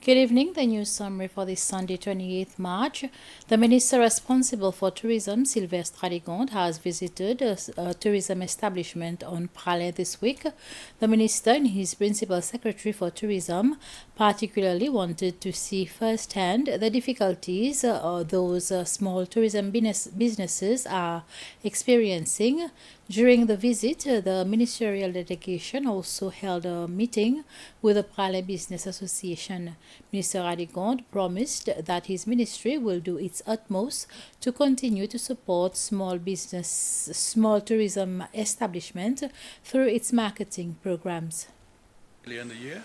Good evening. The news summary for this Sunday, 28th March. The minister responsible for tourism, Sylvestre Radigonde, has visited a tourism establishment on Praslin this week. The minister and his principal secretary for tourism particularly wanted to see firsthand the difficulties those small tourism businesses are experiencing. During the visit, the ministerial delegation also held a meeting with the Praslin Business Association. Minister Radigonde promised that his ministry will do its utmost to continue to support small tourism establishment through its marketing programs. Earlier in the year,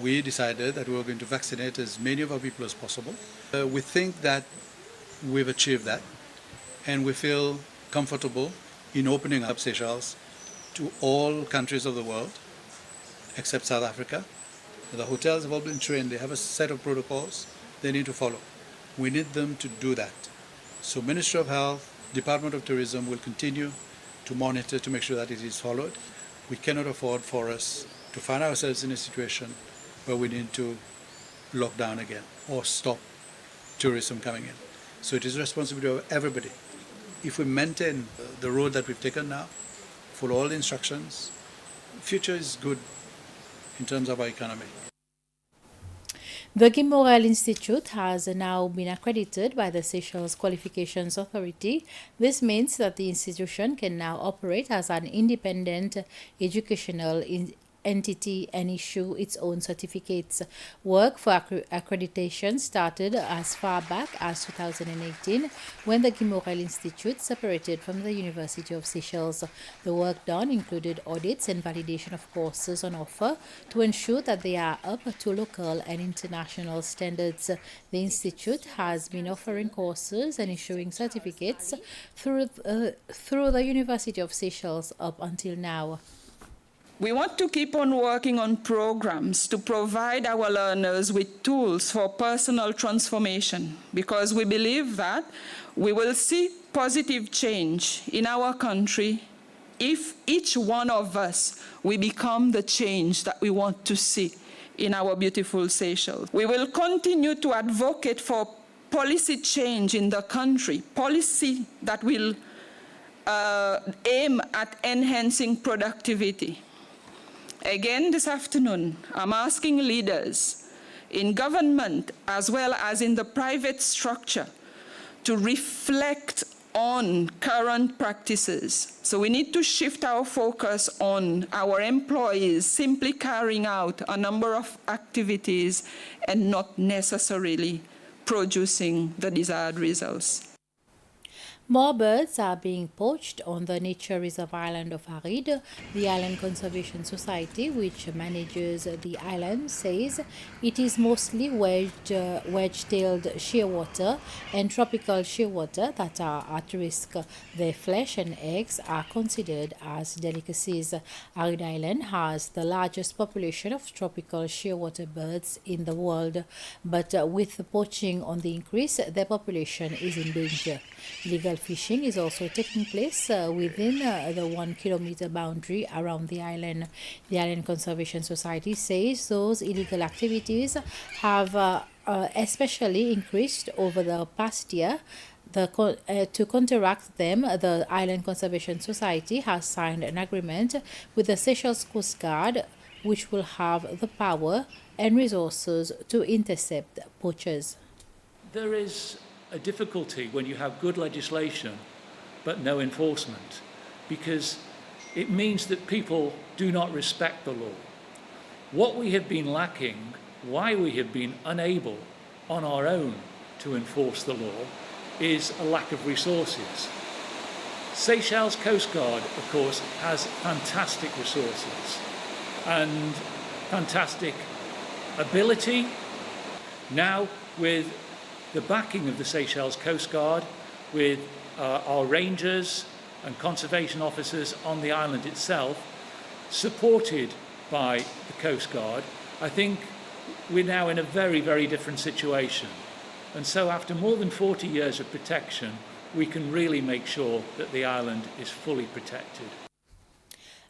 we decided that we were going to vaccinate as many of our people as possible. We think that we've achieved that, and we feel comfortable in opening up Seychelles to all countries of the world, except South Africa. The hotels have all been trained. They have a set of protocols they need to follow. We need them to do that. So Ministry of Health, Department of Tourism will continue to monitor to make sure that it is followed. We cannot afford for us to find ourselves in a situation where we need to lock down again or stop tourism coming in. So it is the responsibility of everybody. If we maintain the road that we've taken now, follow all the instructions, the future is good in terms of our economy. The Guy Morel Institute has now been accredited by the Seychelles Qualifications Authority. This means that the institution can now operate as an independent educational entity and issue its own certificates. Work for accreditation started as far back as 2018 when the Guy Morel Institute separated from the University of Seychelles. The work done included audits and validation of courses on offer to ensure that they are up to local and international standards. The institute has been offering courses and issuing certificates through the University of Seychelles up until now. We want to keep on working on programs to provide our learners with tools for personal transformation, because we believe that we will see positive change in our country if each one of us we become the change that we want to see in our beautiful Seychelles. We will continue to advocate for policy change in the country, policy that will aim at enhancing productivity. Again, this afternoon, I'm asking leaders in government as well as in the private structure to reflect on current practices. So we need to shift our focus on our employees simply carrying out a number of activities and not necessarily producing the desired results. More birds are being poached on the nature reserve island of Arid. The Island Conservation Society, which manages the island, says it is mostly wedge-tailed shearwater and tropical shearwater that are at risk. Their flesh and eggs are considered as delicacies. Arid Island has the largest population of tropical shearwater birds in the world, but with the poaching on the increase, their population is in danger. Illegal fishing is also taking place within the 1 kilometer boundary around the island. The Island Conservation Society says those illegal activities have especially increased over the past year. To counteract them, the Island Conservation Society has signed an agreement with the Seychelles Coast Guard, which will have the power and resources to intercept poachers. There is a difficulty when you have good legislation but no enforcement, because it means that people do not respect the law. What we have been lacking, why we have been unable on our own to enforce the law, is a lack of resources. Seychelles Coast Guard, of course, has fantastic resources and fantastic ability. Now, with the backing of the Seychelles Coast Guard, with our rangers and conservation officers on the island itself, supported by the Coast Guard, I think we're now in a very, very different situation. And so after more than 40 years of protection, we can really make sure that the island is fully protected.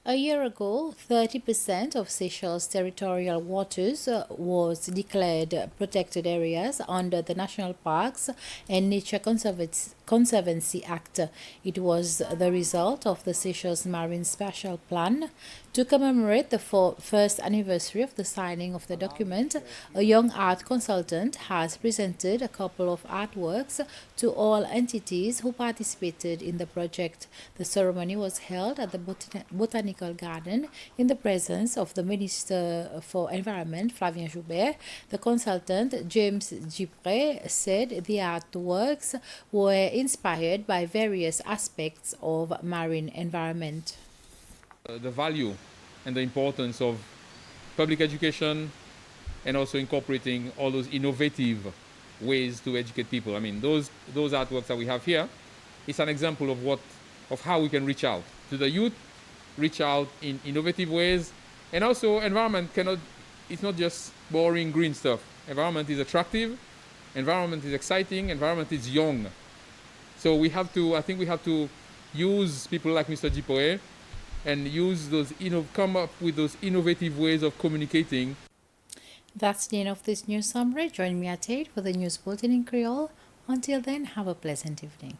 A year ago, 30% of Seychelles' territorial waters was declared protected areas under the National Parks and Nature Conservancy Act. It was the result of the Seychelles Marine Spatial Plan. To commemorate the first anniversary of the signing of the document, a young art consultant has presented a couple of artworks to all entities who participated in the project. The ceremony was held at the Botanical Garden in the presence of the Minister for Environment, Flavien Joubert. The consultant, James Gipre, said the artworks were inspired by various aspects of marine environment. The value and the importance of public education and also incorporating all those innovative ways to educate people. I mean, those artworks that we have here, it's an example of how we can reach out to the youth, reach out in innovative ways, and also environment it's not just boring green stuff. Environment is attractive, environment is exciting, environment is young. So I think we have to use people like Mr. Gipoe and use come up with those innovative ways of communicating. That's the end of this news summary. Join me at 8 for the news bulletin in Creole. Until then, have a pleasant evening.